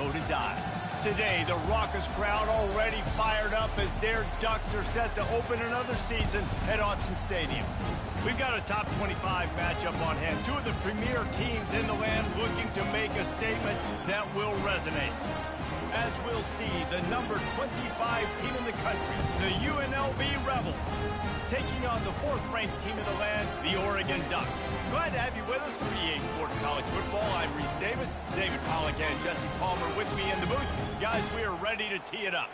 go to die. Today, the raucous crowd already fired up as their Ducks are set to open another season at Autzen Stadium. We've got a top 25 matchup on hand. Two of the premier teams in the land looking to make a statement that will resonate. As we'll see, the number 25 team in the country, the UNLV Rebels, taking on the fourth-ranked team in the land, the Oregon Ducks. Glad to have you with us for EA Sports College Football. I'm Reese Davis, David Pollack and Jesse Palmer with me in the booth. Guys, we are ready to tee it up.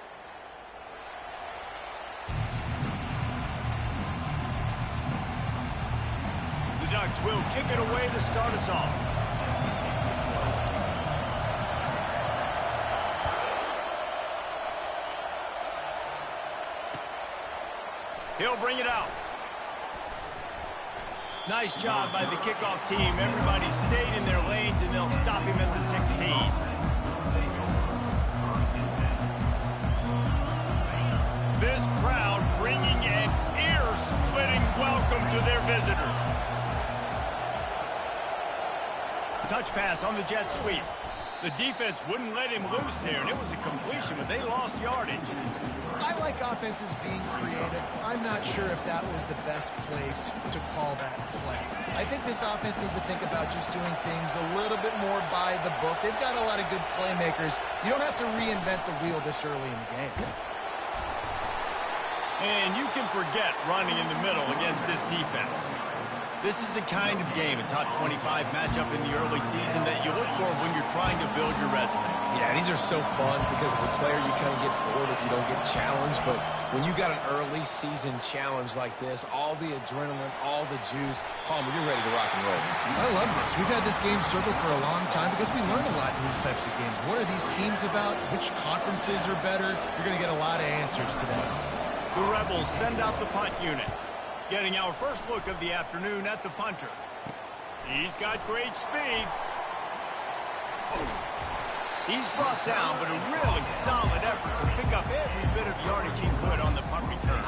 The Ducks will kick it away to start us off. He'll bring it out. Nice job by the kickoff team. Everybody stayed in their lanes, and they'll stop him at the 16. This crowd bringing an ear-splitting welcome to their visitors. Touch pass on the jet sweep. The defense wouldn't let him loose there, and it was a completion, but they lost yardage. I like offenses being creative. I'm not sure if that was the best place to call that play. I think this offense needs to think about just doing things a little bit more by the book. They've got a lot of good playmakers. You don't have to reinvent the wheel this early in the game. And you can forget running in the middle against this defense. This is the kind of game, a top 25 matchup in the early season that you look for when you're trying to build your resume. Yeah, these are so fun because as a player you kind of get bored if you don't get challenged, but when you got an early season challenge like this, all the adrenaline, all the juice, Palmer, you're ready to rock and roll. I love this. We've had this game circled for a long time because we learn a lot in these types of games. What are these teams about? Which conferences are better? You're going to get a lot of answers today. The Rebels send out the punt unit. Getting our first look of the afternoon at the punter. He's got great speed. He's brought down, but a really solid effort to pick up every bit of yardage he could on the punt return.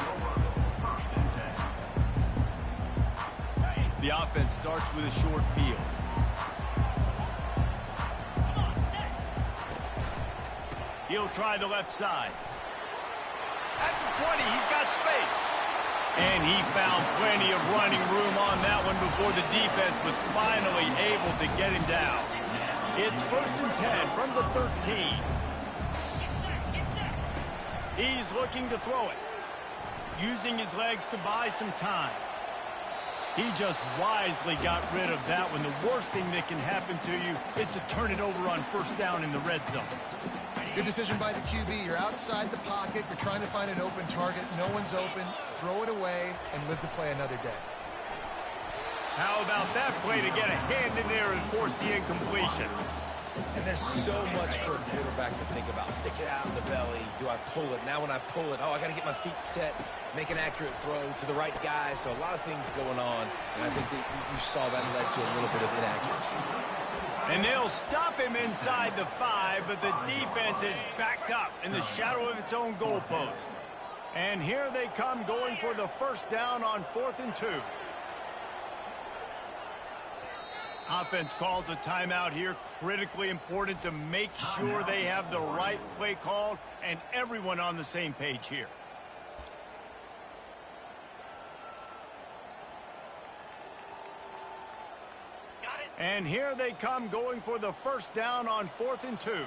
The offense starts with a short field. He'll try the left side. At the 20, he's got space. And he found plenty of running room on that one before the defense was finally able to get him down. It's 1st and 10 from the 13. He's looking to throw it, using his legs to buy some time. He just wisely got rid of that one. The worst thing that can happen to you is to turn it over on 1st down in the red zone. Good decision by the QB. You're outside the pocket. You're trying to find an open target. No one's open. Throw it away and live to play another day. How about that play to get a hand in there and force the incompletion? And there's so much for a quarterback to think about. Stick it out in the belly. Do I pull it? Now when I pull it, I got to get my feet set, make an accurate throw to the right guy. So a lot of things going on. And I think that you saw that led to a little bit of inaccuracy. And they'll stop him inside the 5, but the defense is backed up in the shadow of its own goalpost. And here they come going for the 1st down on 4th and 2. Offense calls a timeout here. Critically important to make sure they have the right play called and everyone on the same page here. And here they come going for the 1st down on 4th and 2.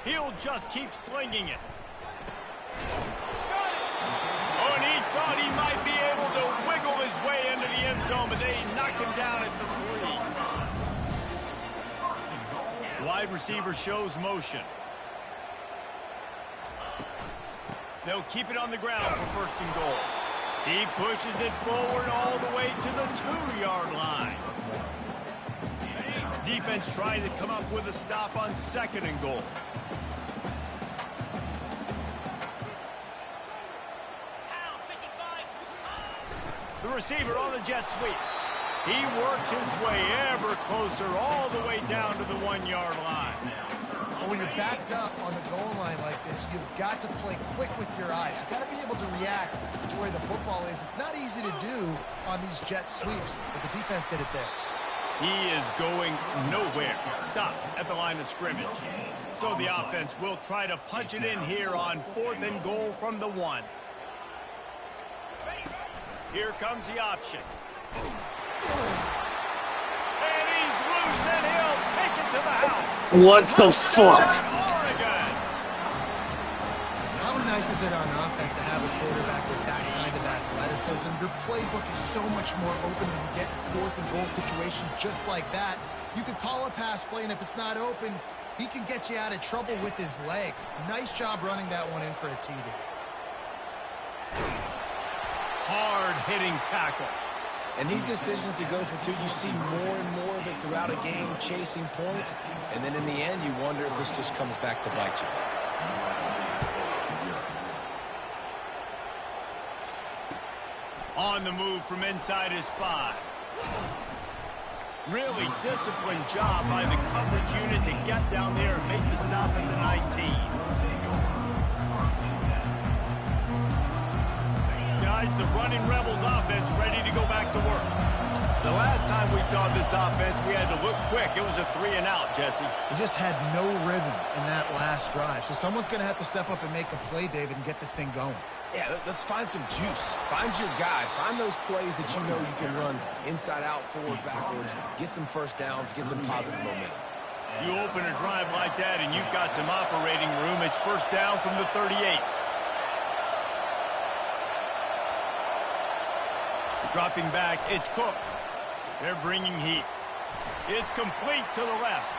He'll just keep slinging it. Oh, and he thought he might be able to wiggle his way into the end zone, but they knocked him down at the 3. Wide receiver shows motion. They'll keep it on the ground for 1st and goal. He pushes it forward all the way to the 2-yard line. Defense trying to come up with a stop on 2nd and goal. The receiver on the jet sweep. He works his way ever closer all the way down to the 1-yard line. When you're backed up on the goal line like this, you've got to play quick with your eyes. You've got to be able to react to where the football is. It's not easy to do on these jet sweeps, but the defense did it there. He is going nowhere. Stop at the line of scrimmage. So the offense will try to punch it in here on 4th and goal from the 1. Here comes the option. And he's loose, and he'll take it to the house. What the fuck? Oregon. How nice is it on offense to have a quarterback with that kind of athleticism? Your playbook is so much more open when you get in 4th and goal situations just like that. You can call a pass play, and if it's not open, he can get you out of trouble with his legs. Nice job running that one in for a TD. Hard-hitting tackle. And these decisions to go for 2, you see more and more of it throughout a game, chasing points. And then in the end, you wonder if this just comes back to bite you. On the move from inside his 5. Really disciplined job by the coverage unit to get down there and make the stop at the 19. Guys, the running Rebels offense ready to go back to work. The last time we saw this offense, we had to look quick. It was a 3-and-out, Jesse. He just had no rhythm in that last drive. So someone's going to have to step up and make a play, David, and get this thing going. Yeah, let's find some juice. Find your guy. Find those plays that you know you can run inside out, forward, backwards. Get some first downs. Get some positive momentum. You open a drive like that, and you've got some operating room. It's first down from the 38. Dropping back, it's Cook. They're bringing heat. It's complete to the left.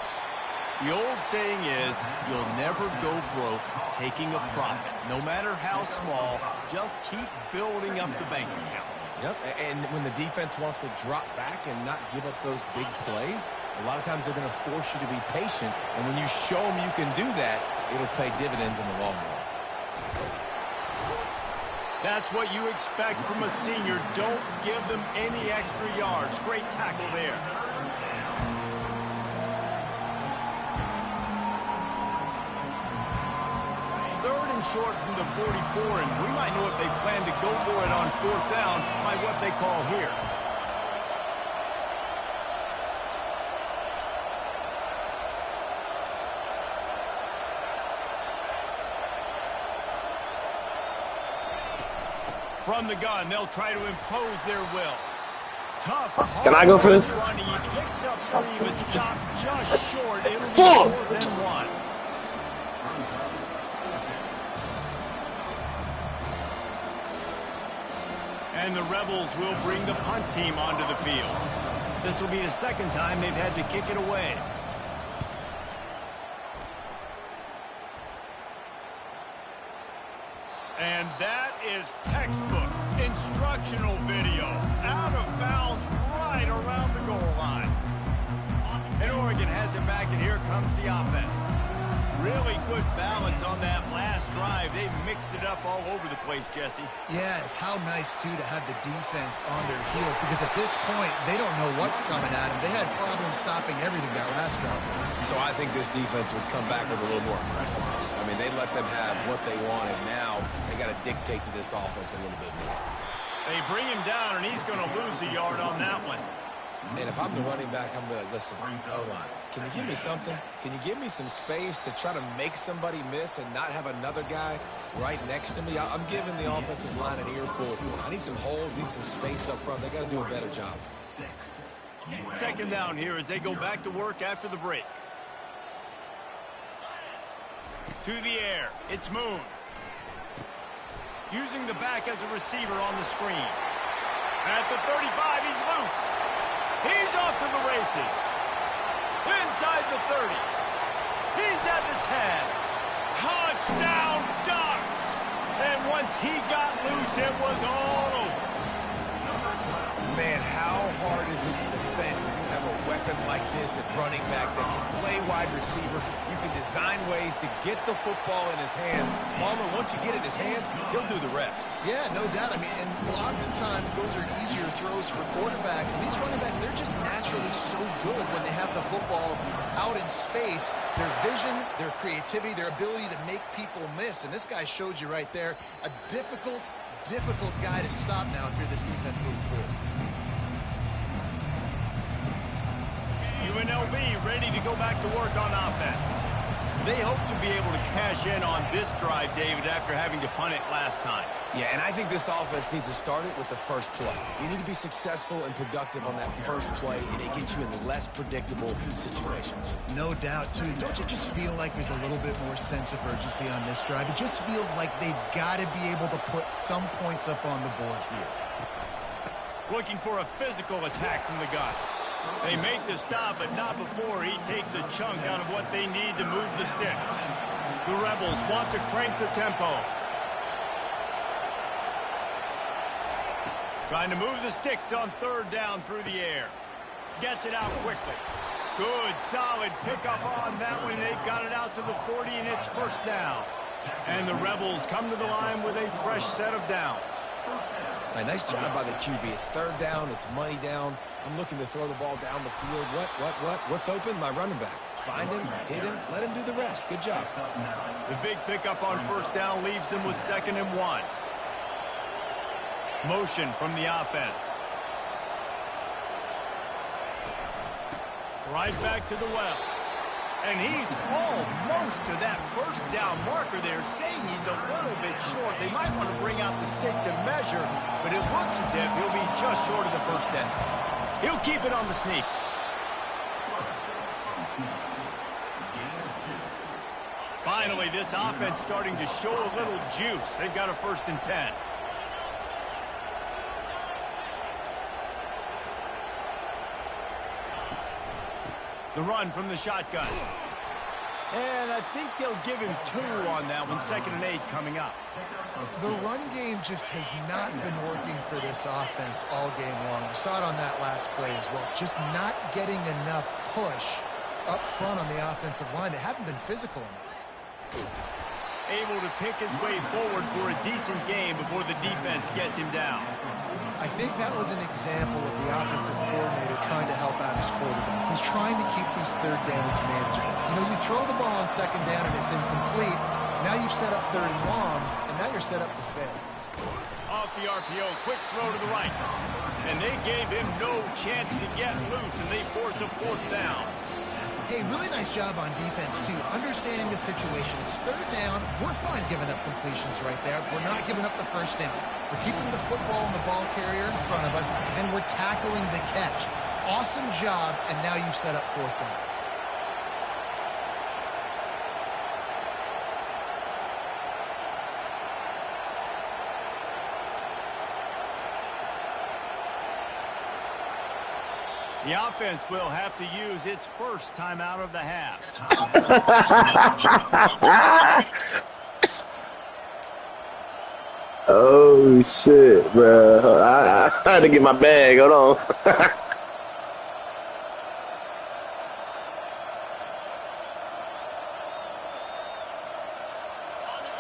The old saying is, you'll never go broke taking a profit. No matter how small, just keep building up the bank account. Yep, and when the defense wants to drop back and not give up those big plays, a lot of times they're going to force you to be patient. And when you show them you can do that, it'll pay dividends in the long run. That's what you expect from a senior. Don't give them any extra yards. Great tackle there. Third and short from the 44, and we might know if they plan to go for it on 4th down by what they call here. From the gun, they'll try to impose their will. Tough. Can I go for this? Running. He picks up 3, but stopped just short. It was 4th and 1. And the Rebels will bring the punt team onto the field. This will be the second time they've had to kick it away. And that is textbook instructional video. Out of bounds right around the goal line. And Oregon has it back, and here comes the offense. Really good balance on that last drive. They mixed it up all over the place, Jesse. Yeah, how nice, too, to have the defense on their heels, because at this point, they don't know what's coming at them. They had problems stopping everything that last drive. So I think this defense would come back with a little more aggressiveness. I mean, they let them have what they wanted. Now they got to dictate to this offense a little bit more. They bring him down, and he's going to lose a yard on that one. And if I'm the running back, I'm going to be like, listen, O-line, can you give me something? Can you give me some space to try to make somebody miss and not have another guy right next to me? I'm giving the offensive line an earful. I need some holes, need some space up front. They got to do a better job. Second down here as they go back to work after the break. To the air, it's Moon. Using the back as a receiver on the screen. At the 35, he's loose. He's off to the races. Inside the 30. He's at the 10. Touchdown, Ducks! And once he got loose, it was all over. Man, how hard is it to defend when you have a weapon like this at running back that can play wide receiver? You can design ways to get the football in his hand. Palmer, once you get it in his hands, he'll do the rest. Yeah, no doubt. I mean, and oftentimes those are easier throws for quarterbacks. And these running backs, they're just naturally so good when they have the football out in space. Their vision, their creativity, their ability to make people miss. And this guy showed you right there, a difficult guy to stop now if you're this defense moving forward. UNLV ready to go back to work on offense. They hope to be able to cash in on this drive, David, after having to punt it last time. Yeah, and I think this offense needs to start it with the first play. You need to be successful and productive on that first play, and it gets you in less predictable situations. No doubt, too. Don't you just feel like there's a little bit more sense of urgency on this drive? It just feels like they've got to be able to put some points up on the board here. Looking for a physical attack from the gun. They make the stop, but not before he takes a chunk out of what they need to move the sticks. The Rebels want to crank the tempo. Trying to move the sticks on third down through the air. Gets it out quickly. Good, solid pickup on that one. They've got it out to the 40, and it's first down. And the Rebels come to the line with a fresh set of downs. Right, nice job by the QB. It's third down. It's money down. I'm looking to throw the ball down the field. What's open? My running back. Find him, hit him, let him do the rest. Good job. The big pickup on first down leaves them with 2nd and 1. Motion from the offense. Right back to the well. And he's almost to that first down marker there, saying he's a little bit short. They might want to bring out the sticks and measure, but it looks as if he'll be just short of the first down. He'll keep it on the sneak. Finally, this offense starting to show a little juice. They've got a 1st and 10. The run from the shotgun. And I think they'll give him 2 on that one. 2nd and 8 coming up. The run game just has not been working for this offense all game long. We saw it on that last play as well. Just not getting enough push up front on the offensive line. They haven't been physical enough. Able to pick his way forward for a decent game before the defense gets him down. I think that was an example of the offensive coordinator trying to help out his quarterback. He's trying to keep these third downs manageable. You know, you throw the ball on 2nd down and it's incomplete. Now you've set up 3rd and long, and now you're set up to fail. Off the RPO, quick throw to the right. And they gave him no chance to get loose, and they force a 4th down. Hey, really nice job on defense, too. Understanding the situation. It's 3rd down. We're fine giving up completions right there. We're not giving up the 1st down. We're keeping the football and the ball carrier in front of us, and we're tackling the catch. Awesome job, and now you've set up 4th down. The offense will have to use its first timeout of the half. Oh, shit, bro. I had to get my bag. Hold on.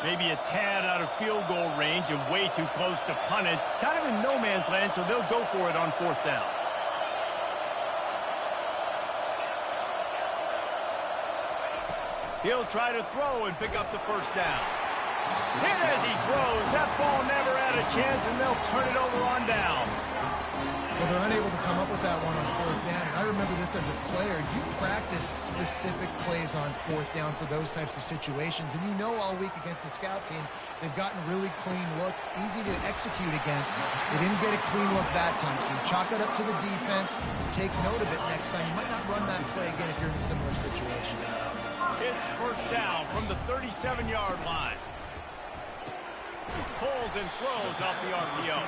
Maybe a tad out of field goal range and way too close to punt it. Kind of in no man's land, so they'll go for it on 4th down. He'll try to throw and pick up the 1st down. Hit as he throws. That ball never had a chance, and they'll turn it over on downs. Well, they're unable to come up with that one on 4th down. And I remember this as a player. You practice specific plays on 4th down for those types of situations. And you know all week against the scout team, they've gotten really clean looks, easy to execute against. They didn't get a clean look that time. So you chalk it up to the defense. Take note of it next time. You might not run that play again if you're in a similar situation. It's 1st down from the 37-yard line. Pulls and throws off the RPO.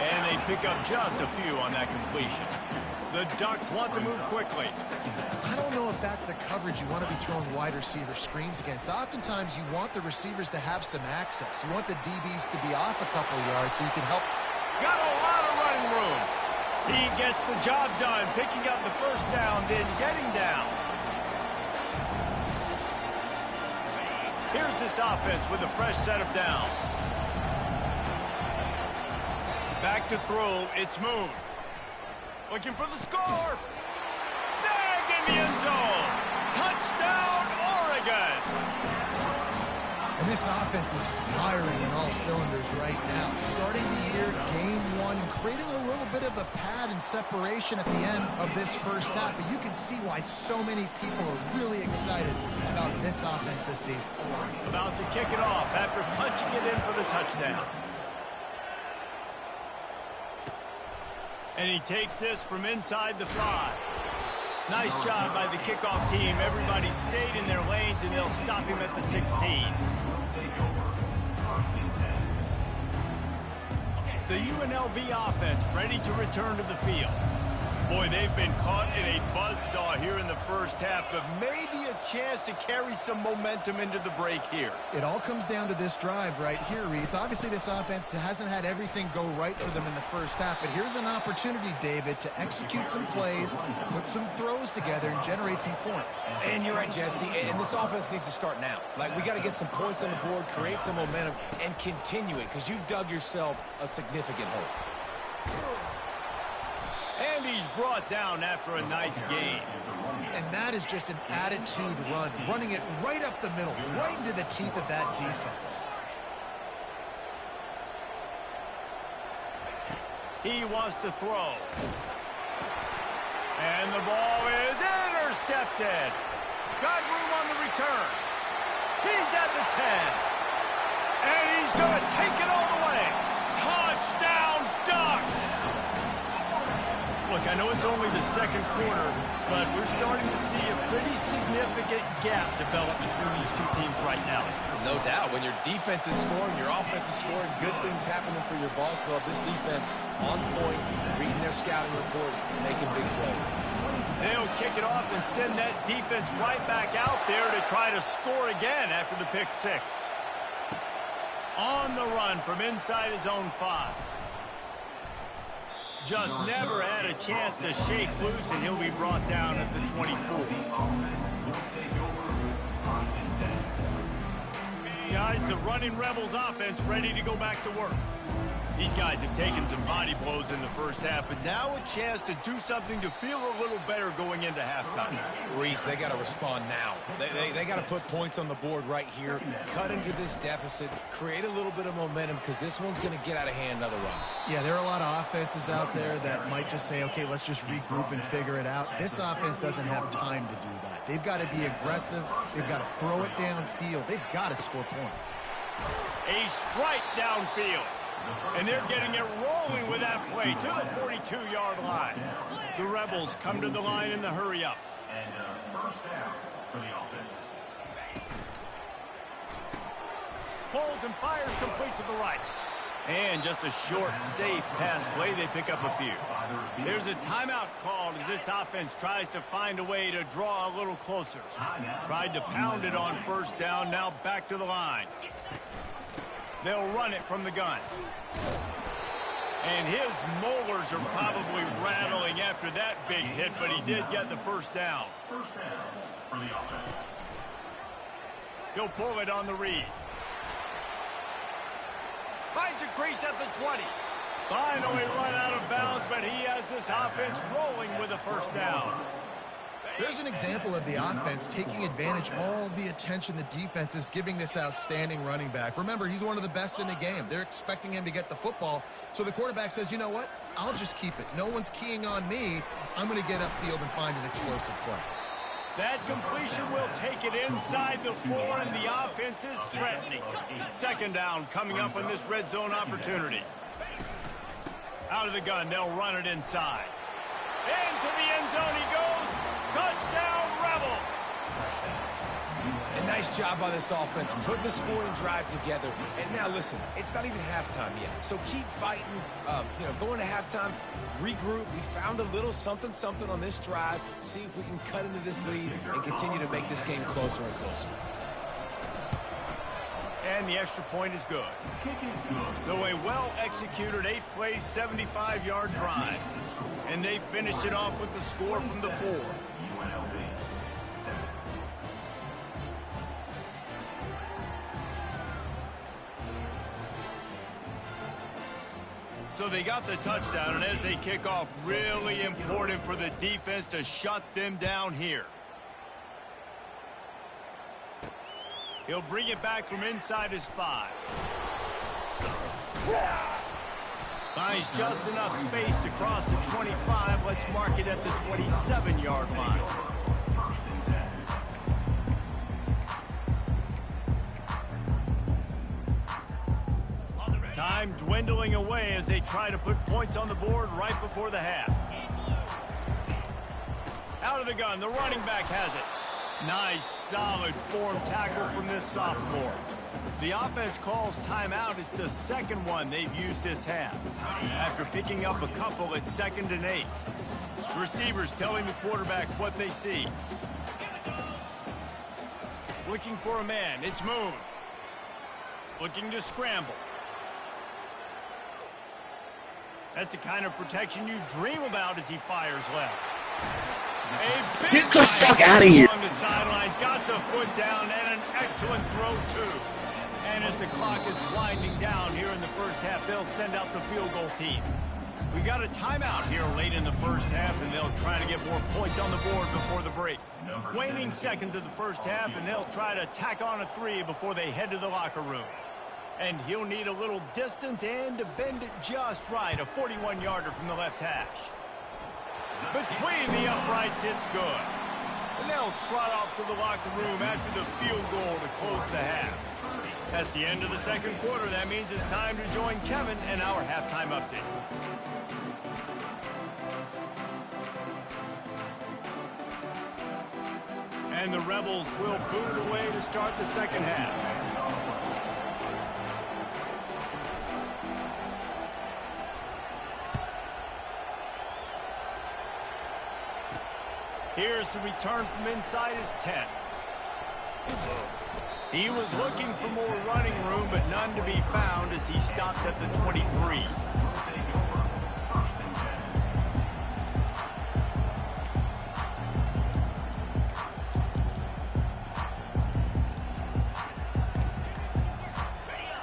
And they pick up just a few on that completion. The Ducks want to move quickly. I don't know if that's the coverage you want to be throwing wide receiver screens against. Oftentimes you want the receivers to have some access. You want the DBs to be off a couple yards so you can help. Got a lot of running room. He gets the job done, picking up the 1st down, then getting down. Here's this offense with a fresh set of downs. Back to throw, it's Moon. Looking for the score. Snagged in the end zone. Touchdown, Oregon. And this This offense is firing on all cylinders right now. Starting the year, game one, creating a little bit of a pad and separation at the end of this first half. But you can see why so many people are really excited about this offense this season. About to kick it off after punching it in for the touchdown. And he takes this from inside the 5. Nice job by the kickoff team. Everybody stayed in their lanes, and they'll stop him at the 16. The UNLV offense ready to return to the field. Boy, they've been caught in a buzzsaw here in the first half, but maybe a chance to carry some momentum into the break here. It all comes down to this drive right here, Reese. Obviously, this offense hasn't had everything go right for them in the first half, but here's an opportunity, David, to execute some plays, put some throws together, and generate some points. And you're right, Jesse, and this offense needs to start now. Like, we got to get some points on the board, create some momentum, and continue it, because you've dug yourself a significant hole. And he's brought down after a nice gain. And that is just an attitude run, running it right up the middle, right into the teeth of that defense. He wants to throw. And the ball is intercepted. Got room on the return. He's at the 10. And he's going to take it all the way. Touchdown, Ducks! Look, I know it's only the second quarter, but we're starting to see a pretty significant gap develop between these two teams right now. No doubt. When your defense is scoring, your offense is scoring, good things happening for your ball club. This defense on point, reading their scouting report, making big plays. They'll kick it off and send that defense right back out there to try to score again after the pick 6. On the run from inside his own 5. Just never had a chance to shake loose, and he'll be brought down at the 24. Guys, the running Rebels offense ready to go back to work. These guys have taken some body blows in the first half, but now a chance to do something to feel a little better going into halftime. Reese, they got to respond now. They got to put points on the board right here, cut into this deficit, create a little bit of momentum, because this one's going to get out of hand other runs. Yeah, there are a lot of offenses out there that might just say, okay, let's just regroup and figure it out. This offense doesn't have time to do that. They've got to be aggressive. They've got to throw it downfield. They've got to score points. A strike downfield. And they're getting it rolling with that play to the 42-yard line. The Rebels come to the line in the hurry-up. And first down for the offense. Holds and fires complete to the right. And just a short, safe pass play. They pick up a few. There's a timeout called as this offense tries to find a way to draw a little closer. Tried to pound it on first down, now back to the line. They'll run it from the gun. And his molars are probably rattling after that big hit, but he did get the first down. First down for the offense. He'll pull it on the read. Finds a crease at the 20. Finally run out of bounds, but he has this offense rolling with a first down. There's an example of the offense taking advantage of all the attention the defense is giving this outstanding running back. Remember, he's one of the best in the game. They're expecting him to get the football. So the quarterback says, you know what? I'll just keep it. No one's keying on me. I'm going to get upfield and find an explosive play. That completion will take it inside the 4, and the offense is threatening. Second down coming up on this red zone opportunity. Out of the gun, they'll run it inside. Into the end zone he goes. Touchdown, Rebels! And nice job by this offense, putting the scoring drive together. And now, listen, it's not even halftime yet. So keep fighting, going to halftime, regroup. We found a little something on this drive. See if we can cut into this lead and continue to make this game closer and closer. And the extra point is good. So a well-executed 8-play, 75-yard drive. And they finished it off with the score from the 4. So they got the touchdown, and as they kick off, really important for the defense to shut them down here. He'll bring it back from inside his 5. Finds just enough space to cross the 25. Let's mark it at the 27-yard line. Time dwindling away as they try to put points on the board right before the half. Out of the gun, the running back has it. Nice, solid form tackle from this sophomore. The offense calls timeout. It's the second one they've used this half. After picking up a couple at 2nd and 8. The receivers telling the quarterback what they see. Looking for a man. It's Moon. Looking to scramble. That's the kind of protection you dream about as he fires left. Get the fuck out of here. On the sidelines, got the foot down, and an excellent throw, too. And as the clock is winding down here in the first half, they'll send out the field goal team. We got a timeout here late in the first half, and they'll try to get more points on the board before the break. Waning seconds of the first half, and they'll try to tack on a 3 before they head to the locker room. And he'll need a little distance and to bend it just right. A 41-yarder from the left hash. Between the uprights, it's good. And they'll trot off to the locker room after the field goal to close the half. That's the end of the second quarter. That means it's time to join Kevin and our halftime update. And the Rebels will boot it away to start the second half. Here's the return from inside his 10. He was looking for more running room, but none to be found as he stopped at the 23.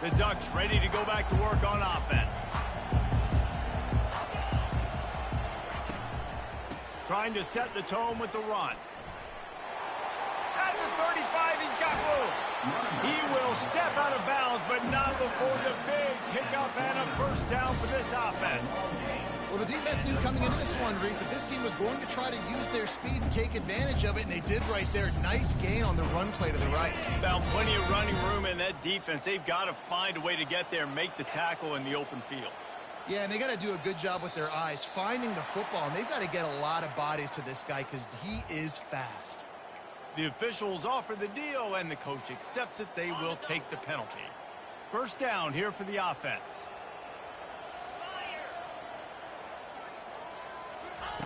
The Ducks ready to go back to work on offense. Trying to set the tone with the run. At the 35, he's got room. He will step out of bounds, but not before the big hiccup and a first down for this offense. Well, the defense knew coming into this one, Reese, that this team was going to try to use their speed and take advantage of it, and they did right there. Nice gain on the run play to the right. Found plenty of running room in that defense. They've got to find a way to get there and make the tackle in the open field. Yeah, and they got to do a good job with their eyes, finding the football, and they've got to get a lot of bodies to this guy because he is fast. The officials offer the deal, and the coach accepts it. They will take the penalty. First down here for the offense.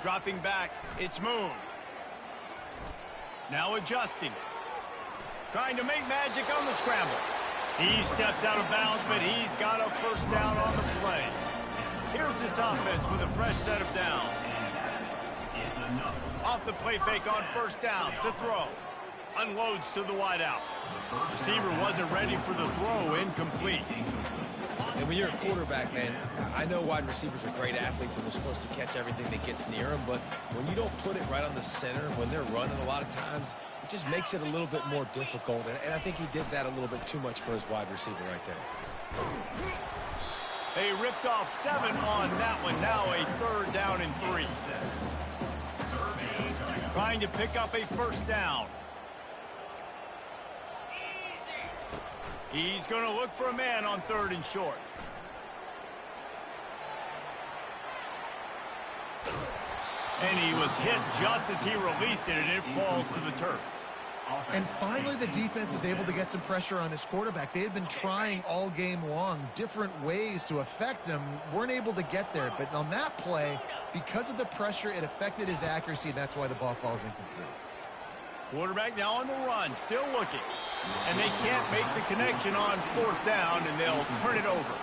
Dropping back, it's Moon. Now adjusting. Trying to make magic on the scramble. He steps out of bounds, but he's got a first down on the play. Here's this offense with a fresh set of downs. Off the play fake on first down to throw. Unloads to the wideout. Receiver wasn't ready for the throw, incomplete. And when you're a quarterback, man, I know wide receivers are great athletes and they're supposed to catch everything that gets near them, but when you don't put it right on the center, when they're running a lot of times, it just makes it a little bit more difficult. And I think he did that a little bit too much for his wide receiver right there. They ripped off 7 on that one. Now a third down and 3. Trying to pick up a first down. He's going to look for a man on 3rd and short. And he was hit just as he released it, and it falls to the turf. And finally, the defense is able to get some pressure on this quarterback. They had been trying all game long different ways to affect him. Weren't able to get there. But on that play, because of the pressure, it affected his accuracy, and that's why the ball falls incomplete. Quarterback now on the run, still looking. And they can't make the connection on 4th down, and they'll turn it over.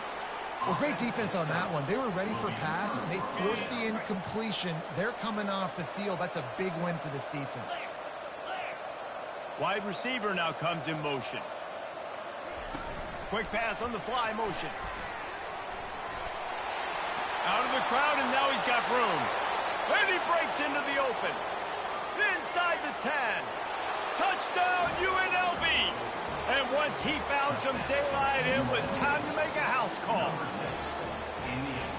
Well, great defense on that one. They were ready for pass, and they forced the incompletion. They're coming off the field. That's a big win for this defense. Wide receiver now comes in motion. Quick pass on the fly motion. Out of the crowd, and now he's got room. And he breaks into the open. Inside the 10. Touchdown, UNLV. And once he found some daylight, it was time to make a house call.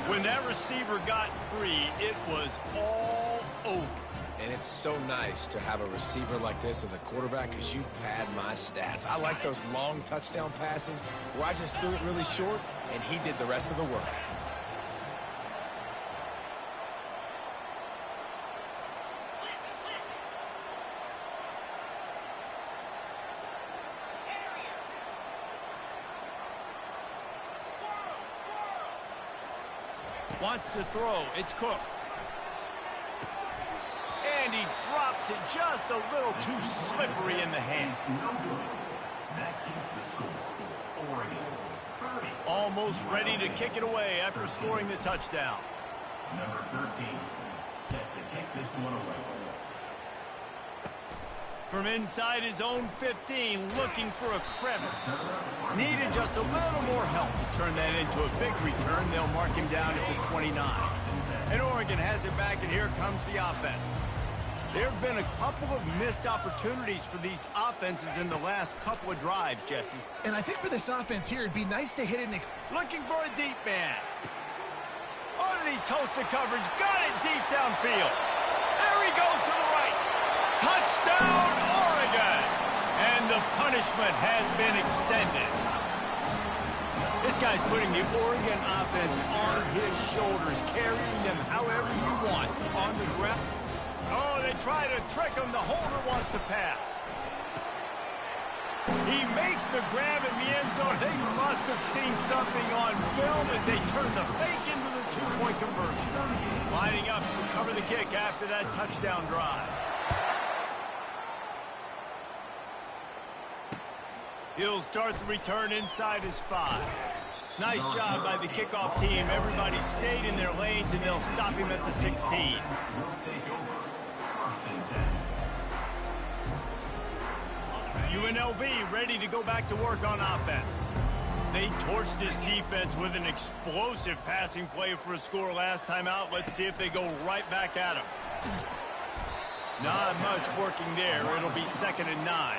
When that receiver got free, it was all over. And it's so nice to have a receiver like this as a quarterback because you pad my stats. I like those long touchdown passes where I just threw it really short and he did the rest of the work. Wants to throw. It's Cook. And he drops it just a little too slippery in the hands. That keeps the score. Oregon 30. Almost ready to kick it away after scoring the touchdown. Number 13 set to kick this one away. From inside his own 15, looking for a crevice. Needed just a little more help to turn that into a big return. They'll mark him down at the 29. And Oregon has it back, and here comes the offense. There have been a couple of missed opportunities for these offenses in the last couple of drives, Jesse. And I think for this offense here, it'd be nice to hit it in Looking for a deep man. Oh, did he toast the coverage? Got it deep downfield. There he goes to the right. Touchdown, Oregon! And the punishment has been extended. This guy's putting the Oregon offense on his shoulders, carrying them however you want on the ground. Oh, they try to trick him. The holder wants to pass. He makes the grab in the end zone. They must have seen something on film as they turn the fake into the two-point conversion. Lining up to cover the kick after that touchdown drive. He'll start the return inside his 5. Nice job by the kickoff team. Everybody stayed in their lanes, and they'll stop him at the 16. Will take over. First and 10. UNLV ready to go back to work on offense. They torched this defense with an explosive passing play for a score last time out. Let's see if they go right back at him. Not much working there. It'll be 2nd and 9.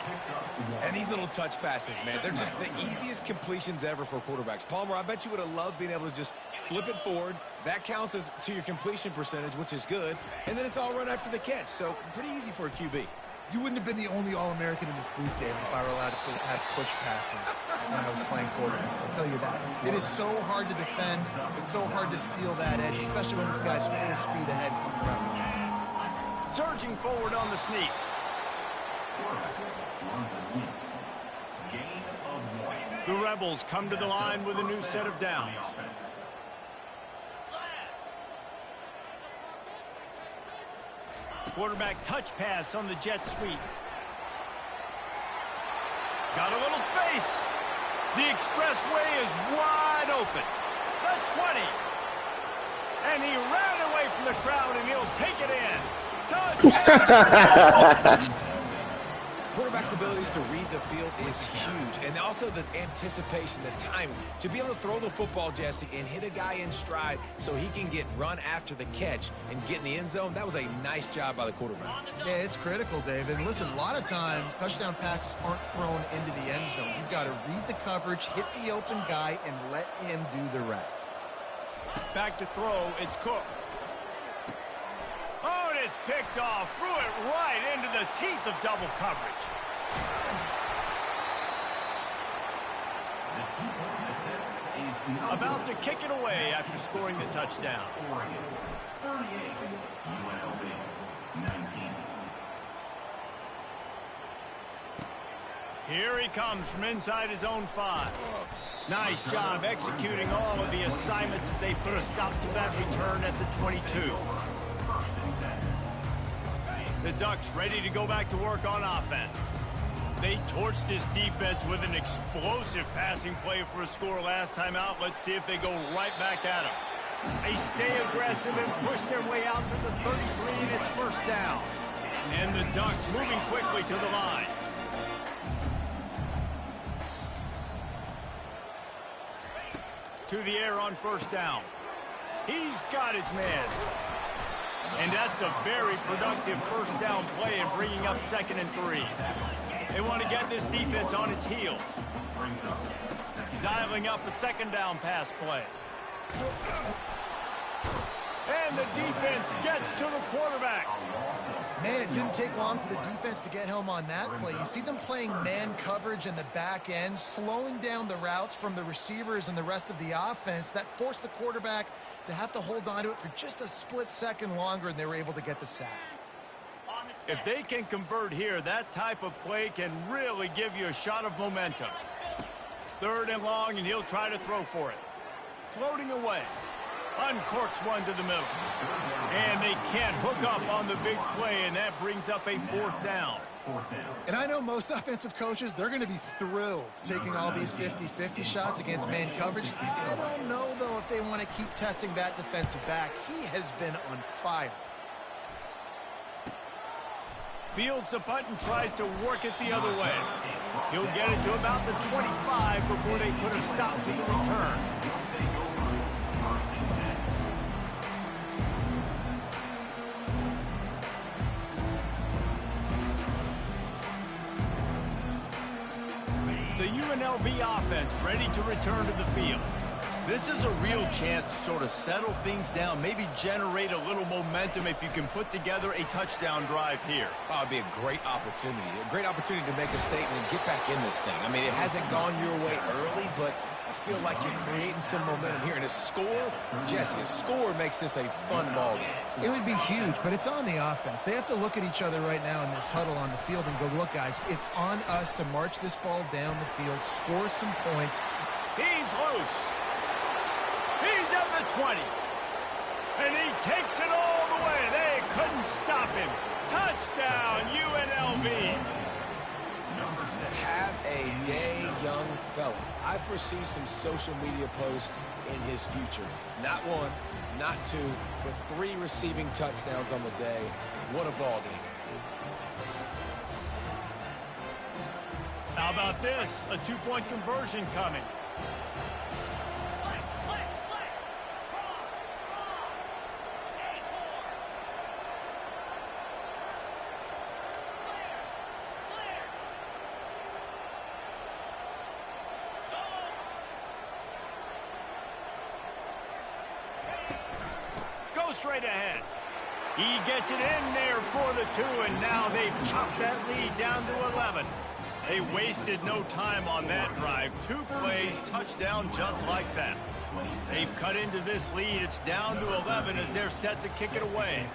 And these little touch passes, man, they're just the easiest completions ever for quarterbacks. Palmer, I bet you would have loved being able to just flip it forward. That counts as to your completion percentage, which is good. And then it's all run after the catch. So pretty easy for a QB. You wouldn't have been the only All-American in this booth, David, if I were allowed to have push passes when I was playing quarterback. I'll tell you that. It is so hard to defend. It's so hard to seal that edge, especially when this guy's full speed ahead coming around the inside. Surging forward on the sneak. Runs a sneak. Gain of 1. The Rebels come to the line with a new set of downs. Quarterback touch pass on the jet sweep. Got a little space. The expressway is wide open. The 20. And he ran away from the crowd, and he'll take it in. Touchdown! Quarterback's abilities to read the field is huge. And also the anticipation, the time to be able to throw the football, Jesse, and hit a guy in stride so he can get run after the catch and get in the end zone. That was a nice job by the quarterback. Yeah, it's critical, David. And listen, a lot of times touchdown passes aren't thrown into the end zone. You've got to read the coverage, hit the open guy, and let him do the rest. Back to throw. It's Cook. Oh, and it's picked off. Threw it right into the teeth of double coverage. About to kick it away after scoring the touchdown. Oregon 38. UNLV 19. Here he comes from inside his own 5. Nice job executing all of the assignments as they put a stop to that return at the 22. The Ducks ready to go back to work on offense. They torched this defense with an explosive passing play for a score last time out. Let's see if they go right back at him. They stay aggressive and push their way out to the 33, and it's 1st down. And the Ducks moving quickly to the line. To the air on 1st down. He's got his man. And that's a very productive 1st down play and bringing up 2nd and 3. They want to get this defense on its heels. Dialing up a second down pass play. And the defense gets to the quarterback. Man, it didn't take long for the defense to get home on that play. You see them playing man coverage in the back end, slowing down the routes from the receivers and the rest of the offense. That forced the quarterback to have to hold on to it for just a split second longer, and they were able to get the sack. If they can convert here, that type of play can really give you a shot of momentum. 3rd and long, and he'll try to throw for it. Floating away. Uncorks one to the middle. And they can't hook up on the big play, and that brings up a 4th down. And I know most offensive coaches, they're going to be thrilled taking all these 50-50 shots against man coverage. I don't know, though, if they want to keep testing that defensive back. He has been on fire. Fields the punt and tries to work it the other way. He'll get it to about the 25 before they put a stop to the return. The UNLV offense ready to return to the field. This is a real chance to sort of settle things down, maybe generate a little momentum if you can put together a touchdown drive here. Oh, it'd be a great opportunity to make a statement and get back in this thing. I mean, it hasn't gone your way early, but I feel like you're creating some momentum here. And a score, Jesse, a score makes this a fun ball game. It would be huge, but it's on the offense. They have to look at each other right now in this huddle on the field and go, look, guys, it's on us to march this ball down the field, score some points. He's loose. He's at the 20. And he takes it all the way. They couldn't stop him. Touchdown, UNLV. Have a day, young fella. I foresee some social media posts in his future. Not 1, not 2, but 3 receiving touchdowns on the day. What a ball game. How about this? A 2-point conversion coming. Straight ahead. He gets it in there for the 2, and now they've chopped that lead down to 11. They wasted no time on that drive. 2 plays, touchdown just like that. They've cut into this lead. It's down to 11 as they're set to kick it away.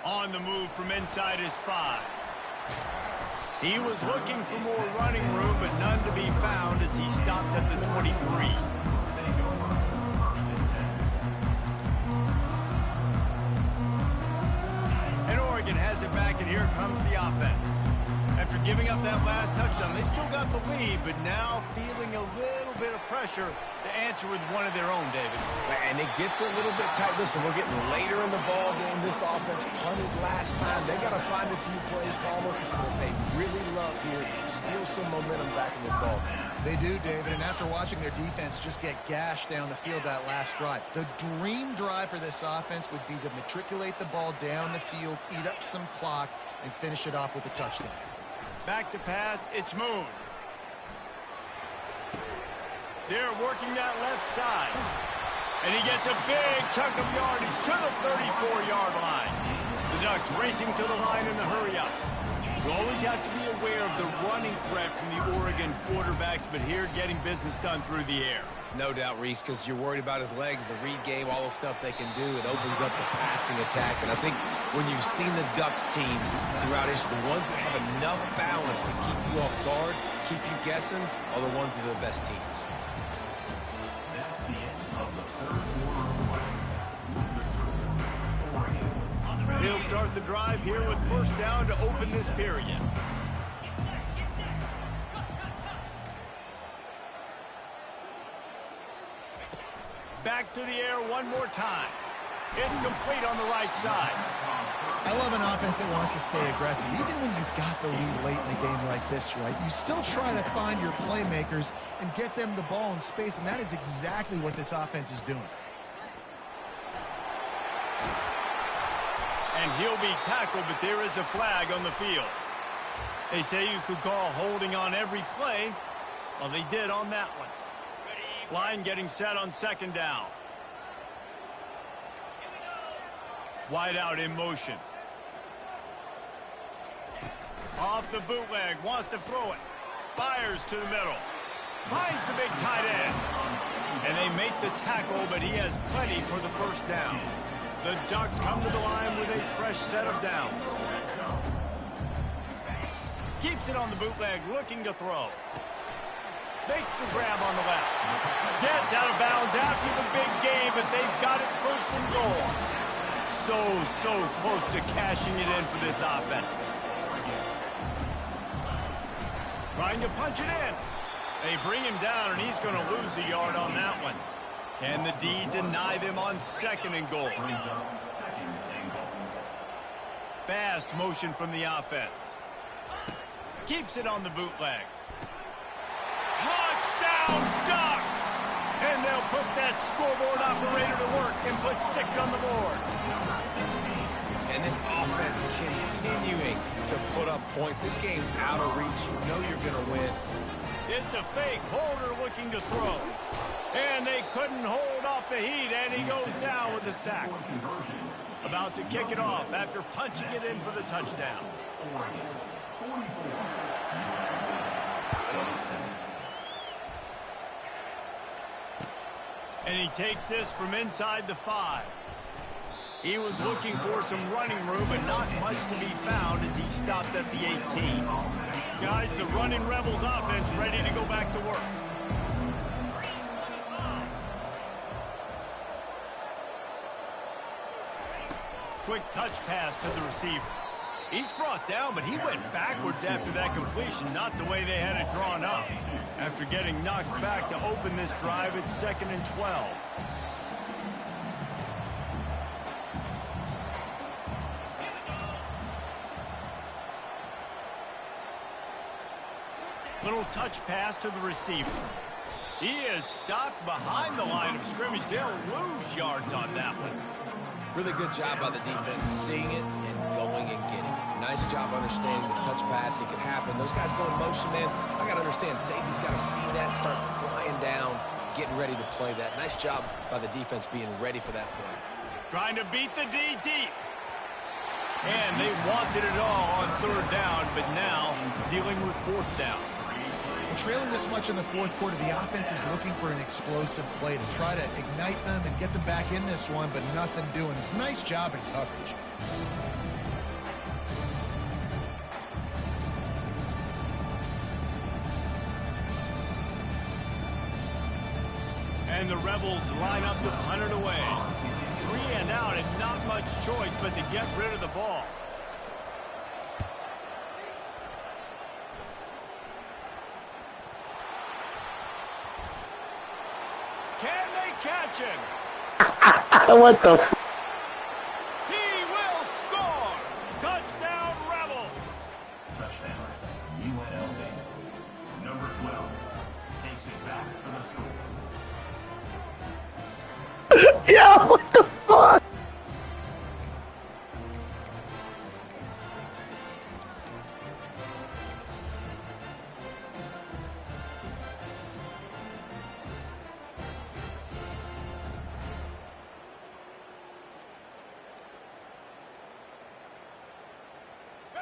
On the move from inside his 5. He was looking for more running room, but none to be found as he stopped at the 23. And Oregon has it back, and here comes the offense. After giving up that last touchdown, they still got the lead, but now feeling a little bit of pressure to answer with one of their own, David. And it gets a little bit tight. Listen, we're getting later in the ball game. This offense punted last time. They got to find a few plays, Palmer, that they really love here. Steal some momentum back in this ball game. They do, David, and after watching their defense just get gashed down the field that last drive, the dream drive for this offense would be to matriculate the ball down the field, eat up some clock, and finish it off with a touchdown. Back to pass, it's Moon. They're working that left side. And he gets a big chunk of yardage to the 34-yard line. The Ducks racing to the line in the hurry-up. You always have to be aware of the running threat from the Oregon quarterbacks, but here getting business done through the air. No doubt, Reese, because you're worried about his legs, the read game, all the stuff they can do. It opens up the passing attack. And I think when you've seen the Ducks teams throughout history, the ones that have enough balance to keep you off guard, keep you guessing, are the ones that are the best teams. That's the end of the third quarter. He'll start the drive here with first down to open this period. Back to the air one more time. It's complete on the right side. I love an offense that wants to stay aggressive. Even when you've got the lead late in a game like this, right, you still try to find your playmakers and get them the ball in space, and that is exactly what this offense is doing. And he'll be tackled, but there is a flag on the field. They say you could call holding on every play. Well, they did on that one. Line getting set on second down. Wide out in motion. Off the bootleg, wants to throw it. Fires to the middle. Finds the big tight end. And they make the tackle, but he has plenty for the first down. The Ducks come to the line with a fresh set of downs. Keeps it on the bootleg, looking to throw. Makes the grab on the left. Gets out of bounds after the big game, but they've got it first and goal. So close to cashing it in for this offense. Trying to punch it in. They bring him down, and he's going to lose a yard on that one. Can the D deny them on second and goal? Fast motion from the offense. Keeps it on the bootleg. Touchdown, Ducks! And they'll put that scoreboard operator to work and put 6 on the board. And this offense continuing to put up points. This game's out of reach. You know you're going to win. It's a fake. Holder looking to throw. And they couldn't hold off the heat, and he goes down with the sack. About to kick it off after punching it in for the touchdown. And he takes this from inside the 5. He was looking for some running room, but not much to be found as he stopped at the 18. Guys, the running Rebels offense ready to go back to work. Quick touch pass to the receiver. Each brought down, but he went backwards after that completion, not the way they had it drawn up. After getting knocked back to open this drive, it's 2nd and 12. Little touch pass to the receiver. He is stopped behind the line of scrimmage. They'll lose yards on that one. Really good job by the defense, seeing it and going and getting it. Nice job understanding the touch pass. It could happen. Those guys go in motion, man. I got to understand, safety's got to see that, start flying down, getting ready to play that. Nice job by the defense being ready for that play. Trying to beat the D deep. And they wanted it all on 3rd down, but now dealing with 4th down. Trailing this much in the 4th quarter, the offense is looking for an explosive play to try to ignite them and get them back in this one, but nothing doing. Nice job in coverage. And the Rebels line up to punt it away. 3 and out, and not much choice but to get rid of the ball. Can they catch him? What the f? He will score! Touchdown, Rebels! Touchdown, UNLV. Number 12 takes it back for the score. Yo, what the fuck?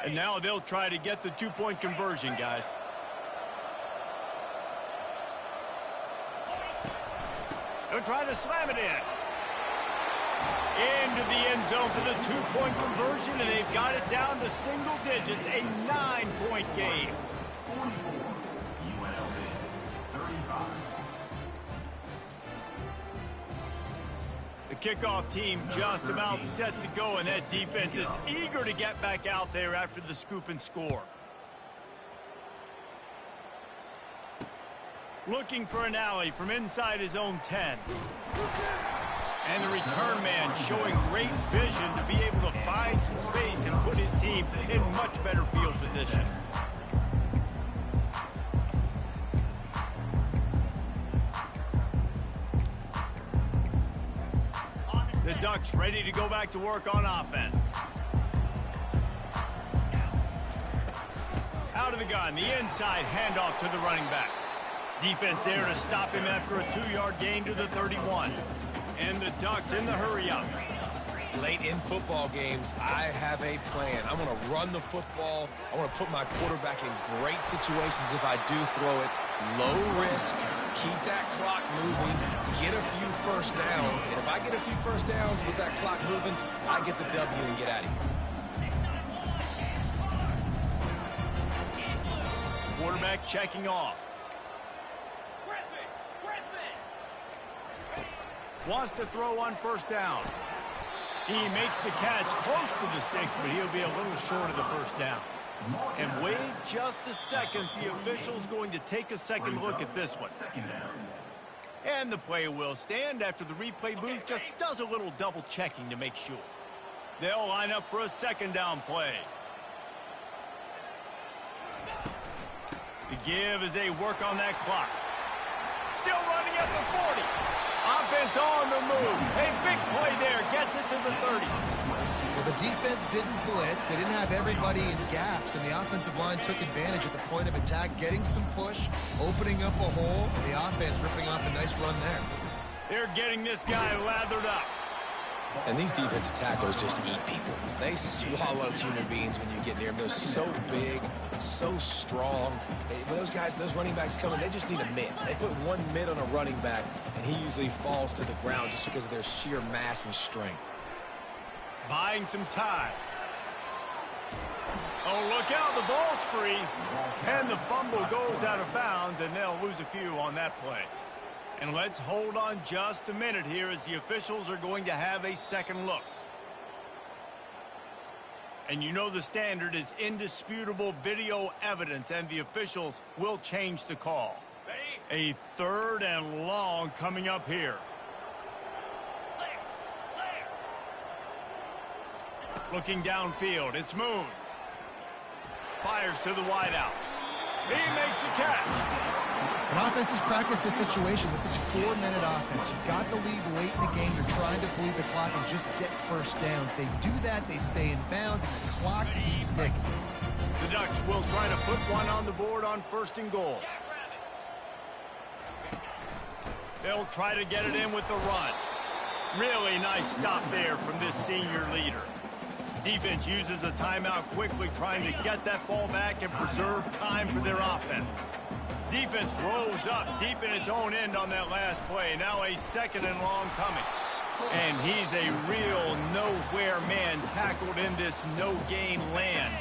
And now they'll try to get the 2-point conversion, guys. They'll try to slam it in. Into the end zone for the 2-point conversion, and they've got it down to single digits, a 9-point game. 44, UNLV, 35. The kickoff team just about set to go, and that defense is eager to get back out there after the scoop and score. Looking for an alley from inside his own 10. And the return man showing great vision to be able to find some space and put his team in much better field position. The Ducks ready to go back to work on offense. out of the gun. The inside handoff to the running back. Defense there to stop him after a 2-yard gain to the 31. And the Ducks in the hurry-up. Late in football games, I have a plan. I want to run the football. I want to put my quarterback in great situations if I do throw it. Low risk, keep that clock moving, get a few first downs. And if I get a few first downs with that clock moving, I get the W and get out of here. Quarterback checking off. Wants to throw on first down. He makes the catch close to the sticks, but he'll be a little short of the first down. And wait just a second. The official's going to take a second look at this one. And the play will stand after the replay booth just does a little double checking to make sure. They'll line up for a second down play. The give as they work on that clock. Still running at the 40. Offense on the move. A big play there. Gets it to the 30. Well, the defense didn't blitz. They didn't have everybody in gaps, and the offensive line took advantage at the point of attack, getting some push, opening up a hole, and the offense ripping off a nice run there. They're getting this guy lathered up. And these defensive tackles just eat people. They swallow human beings when you get near them. They're so big, so strong. When those guys, those running backs come in, they just need a mitt. They put one mitt on a running back, and he usually falls to the ground just because of their sheer mass and strength. Buying some time. Oh, look out, the ball's free. And the fumble goes out of bounds, and they'll lose a few on that play. And let's hold on just a minute here as the officials are going to have a second look. And you know the standard is indisputable video evidence, and the officials will change the call. A 3rd and long coming up here. Looking downfield, it's Moon. Fires to the wideout. He makes the catch. When offenses practice this situation, this is 4-minute offense. You've got the lead late in the game. You're trying to bleed the clock and just get first downs. They do that, they stay in bounds, and the clock keeps ticking. The Ducks will try to put one on the board on 1st and goal. They'll try to get it in with the run. Really nice stop there from this senior leader. Defense uses a timeout quickly, trying to get that ball back and preserve time for their offense. Defense rolls up deep in its own end on that last play. Now a 2nd and long coming. And he's a real nowhere man tackled in this no-gain land.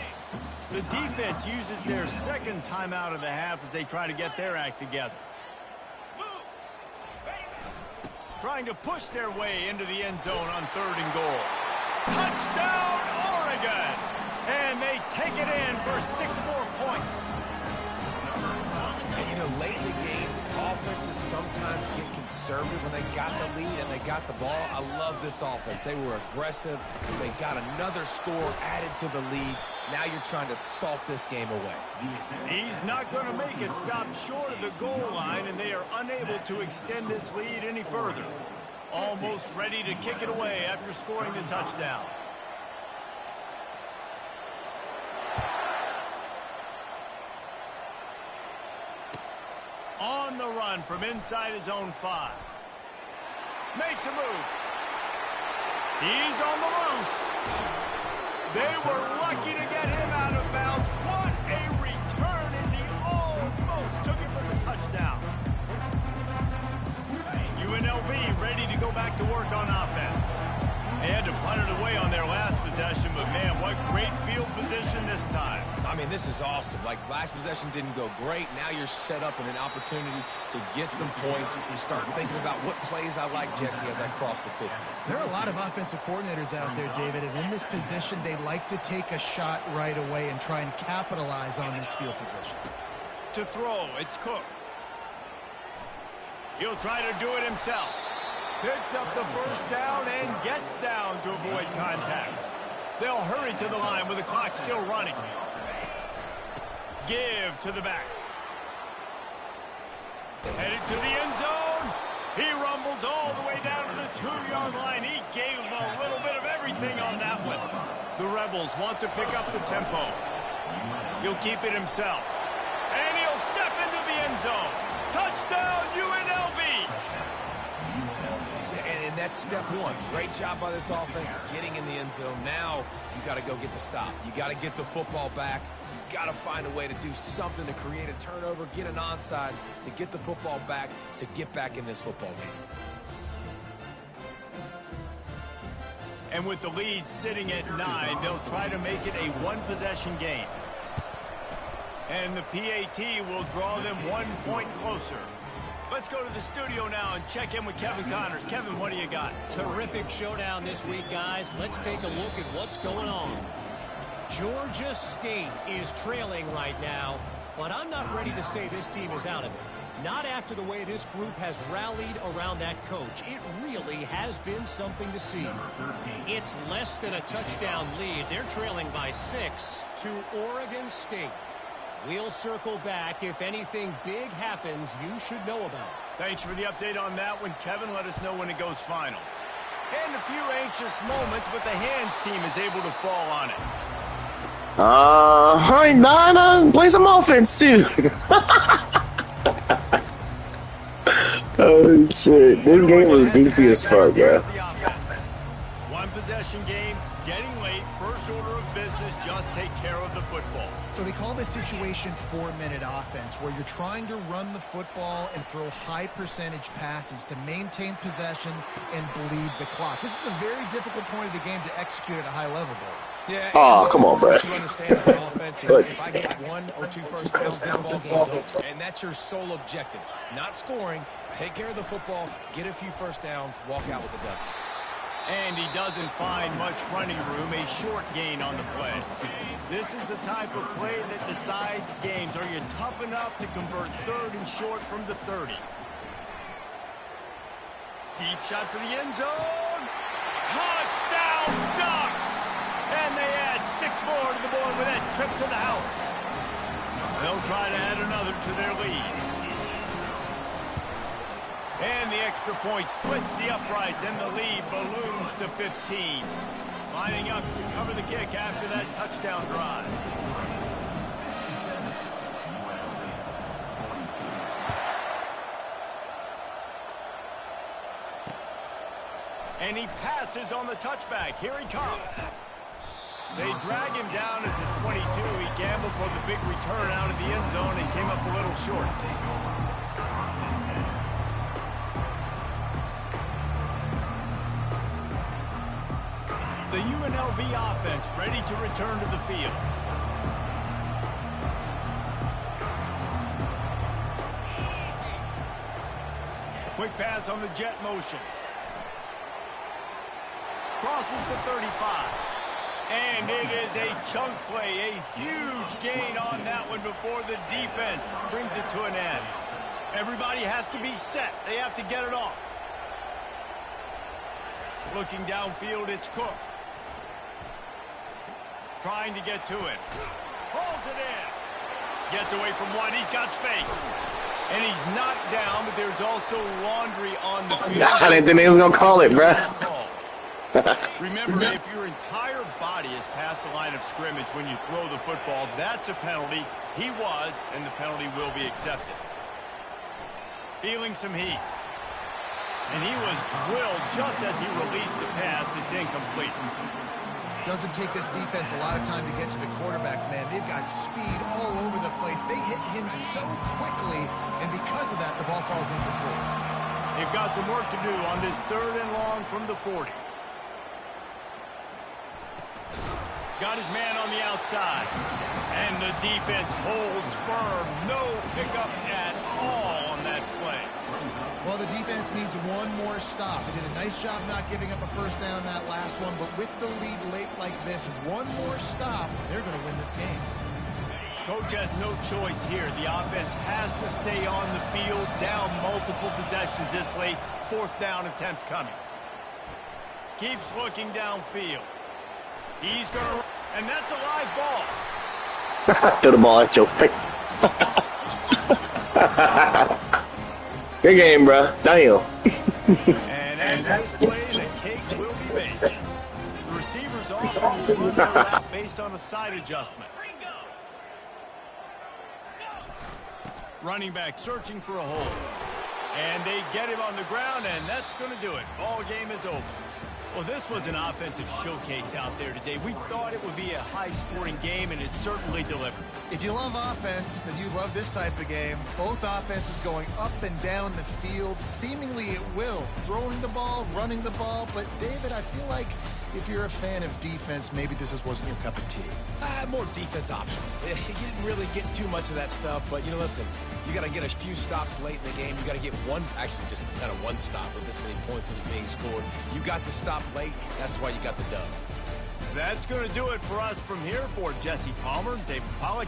The defense uses their 2nd timeout of the half as they try to get their act together. Trying to push their way into the end zone on 3rd and goal. Touchdown, Oregon! And they take it in for 6 more points. And, you know, late in the games, offenses sometimes get conservative when they got the lead and they got the ball. I love this offense. They were aggressive. They got another score added to the lead. Now you're trying to salt this game away. He's not going to make it. Stop short of the goal line, and they are unable to extend this lead any further. Almost ready to kick it away after scoring the touchdown. On the run from inside his own 5. Makes a move. He's on the loose. They were lucky to get him out of bounds. What a return as he almost took it for the touchdown. UNLV ready to go back to work on offense. They had to punt it away on their last possession, but man, what great field position this time. I mean, this is awesome. Like, last possession didn't go great. Now you're set up in an opportunity to get some points. You start thinking about what plays I like, Jesse, as I cross the 50. There are a lot of offensive coordinators out there, David, and in this position, they like to take a shot right away and try and capitalize on this field position. To throw, it's Cook. He'll try to do it himself. Picks up the first down and gets down to avoid contact. They'll hurry to the line with the clock still running. Give to the back. Headed to the end zone. He rumbles all the way down to the 2-yard line. He gave a little bit of everything on that one. The Rebels want to pick up the tempo. He'll keep it himself. And he'll step into the end zone. Touchdown, UNLV! And that's step one. Great job by this offense getting in the end zone. Now you got to go get the stop. You got to get the football back. You got to find a way to do something to create a turnover, get an onside, to get the football back, to get back in this football game. And with the lead sitting at 9, they'll try to make it a one-possession game. And the PAT will draw them 1 point closer. Let's go to the studio now and check in with Kevin Connors. Kevin, what do you got? Terrific showdown this week, guys. Let's take a look at what's going on. Georgia State is trailing right now, but I'm not ready to say this team is out of it. Not after the way this group has rallied around that coach. It really has been something to see. It's less than a touchdown lead. They're trailing by 6 to Oregon State. We'll circle back. If anything big happens, you should know about it. Thanks for the update on that one, Kevin. Let us know when it goes final. And a few anxious moments, but the hands team is able to fall on it. Play some offense too. Oh shit, this game was goofy as fuck, bro. One possession game, getting late, first order of business, just take care of the football. So they call this situation 4-minute offense, where you're trying to run the football and throw high percentage passes to maintain possession and bleed the clock. This is a very difficult point of the game to execute at a high level, though. Yeah, oh, come on, bro. You understand as an offense is if I get 1 or 2 first downs, this ball game's over. And that's your sole objective. Not scoring, take care of the football, get a few first downs, walk out with the W. And he doesn't find much running room, a short gain on the play. This is the type of play that decides games. Are you tough enough to convert third and short from the 30? Deep shot for the end zone. Touchdown, Ducks! And they add 6 more to the board with that trip to the house. They'll try to add another to their lead. And the extra point splits the uprights, and the lead balloons to 15. Lining up to cover the kick after that touchdown drive. And he passes on the touchback. Here he comes. They drag him down at the 22. He gambled for the big return out of the end zone and came up a little short. The UNLV offense ready to return to the field. Quick pass on the jet motion. Crosses to 35. And it is a chunk play, a huge gain on that one before the defense brings it to an end. Everybody has to be set. They have to get it off. Looking downfield, it's Cook. Trying to get to it. Pulls it in. Gets away from one. He's got space. And he's knocked down, but there's also laundry on the field. I didn't think they was gonna call it, bruh. Remember, if your entire body is past the line of scrimmage when you throw the football, that's a penalty. He was, and the penalty will be accepted. Feeling some heat. And he was drilled just as he released the pass. It's incomplete. Doesn't take this defense a lot of time to get to the quarterback, man. They've got speed all over the place. They hit him so quickly, and because of that, the ball falls incomplete. They've got some work to do on this 3rd and long from the 40. Got his man on the outside. And the defense holds firm. No pickup at all on that play. Well, the defense needs one more stop. They did a nice job not giving up a first down that last one, but with the lead late like this, one more stop, they're going to win this game. Coach has no choice here. The offense has to stay on the field, down multiple possessions this late. 4th down attempt coming. Keeps looking downfield. He's going to, and that's a live ball. Throw the ball at your face. Good game, bro. Damn. And as this play, the cake will be made. The receivers also run their route based on a side adjustment. Running back searching for a hole. And they get him on the ground, and that's going to do it. Ball game is over. Well, this was an offensive showcase out there today. We thought it would be a high-scoring game, and it certainly delivered. If you love offense, then you love this type of game. Both offenses going up and down the field, seemingly at will. Throwing the ball, running the ball. But, David, I feel like if you're a fan of defense, maybe this wasn't your cup of tea. More defense optional. You didn't really get too much of that stuff, but, listen, you got to get a few stops late in the game. You got to get actually just kind of one stop with this many points that was being scored. You got the stop late. That's why you got the dub. That's going to do it for us from here. For Jesse Palmer, David Pollack,